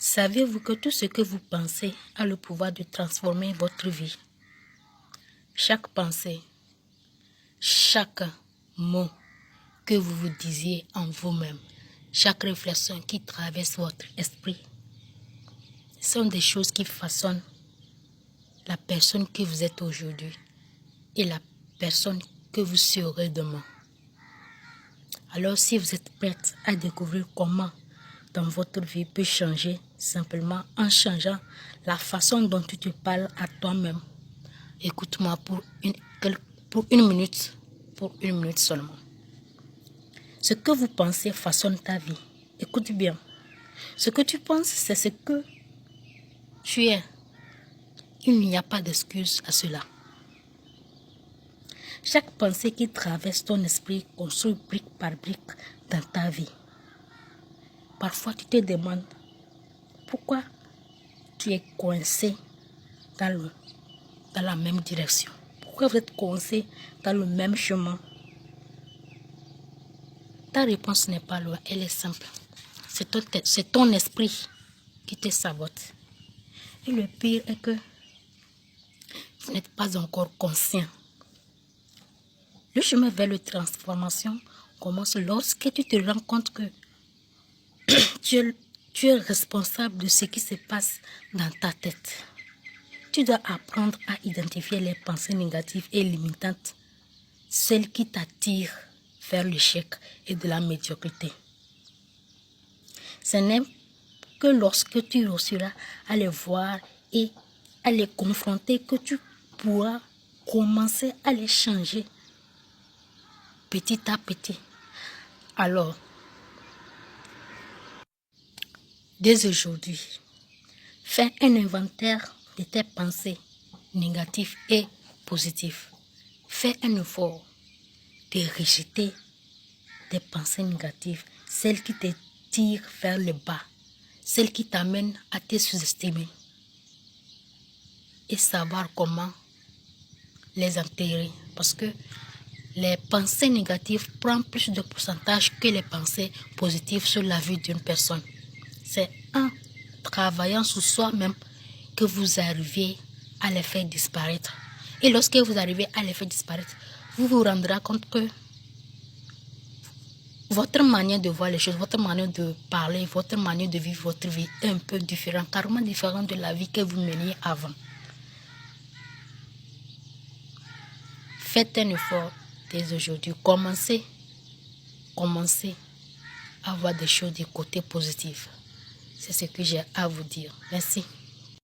Saviez-vous que tout ce que vous pensez a le pouvoir de transformer votre vie? Chaque pensée, chaque mot que vous vous disiez en vous-même, chaque réflexion qui traverse votre esprit, sont des choses qui façonnent la personne que vous êtes aujourd'hui et la personne que vous serez demain. Alors si vous êtes prête à découvrir comment dans votre vie peut changer simplement en changeant la façon dont tu te parles à toi-même, écoute-moi pour une minute seulement. Ce que vous pensez façonne ta vie. Écoute bien. Ce que tu penses, c'est ce que tu es. Il n'y a pas d'excuse à cela. Chaque pensée qui traverse ton esprit construit brique par brique dans ta vie. Parfois, tu te demandes pourquoi tu es coincé dans la même direction. Pourquoi vous êtes coincé dans le même chemin? Ta réponse n'est pas loin, elle est simple. C'est ton esprit qui te sabote. Et le pire est que vous n'êtes pas encore conscient. Le chemin vers la transformation commence lorsque tu te rends compte que tu es responsable de ce qui se passe dans ta tête. Tu dois apprendre à identifier les pensées négatives et limitantes, celles qui t'attirent vers l'échec et de la médiocrité. Ce n'est que lorsque tu réussiras à les voir et à les confronter que tu pourras commencer à les changer petit à petit. Alors, dès aujourd'hui, fais un inventaire de tes pensées négatives et positives. Fais un effort de rejeter des pensées négatives, celles qui te tirent vers le bas, celles qui t'amènent à te sous-estimer et savoir comment les enterrer, parce que les pensées négatives prennent plus de pourcentage que les pensées positives sur la vie d'une personne. C'est en travaillant sur soi-même que vous arrivez à les faire disparaître. Et lorsque vous arrivez à les faire disparaître, vous vous rendrez compte que votre manière de voir les choses, votre manière de parler, votre manière de vivre votre vie est un peu différente, carrément différente de la vie que vous meniez avant. Faites un effort dès aujourd'hui. Commencez à voir des choses du côté positif. C'est ce que j'ai à vous dire. Merci.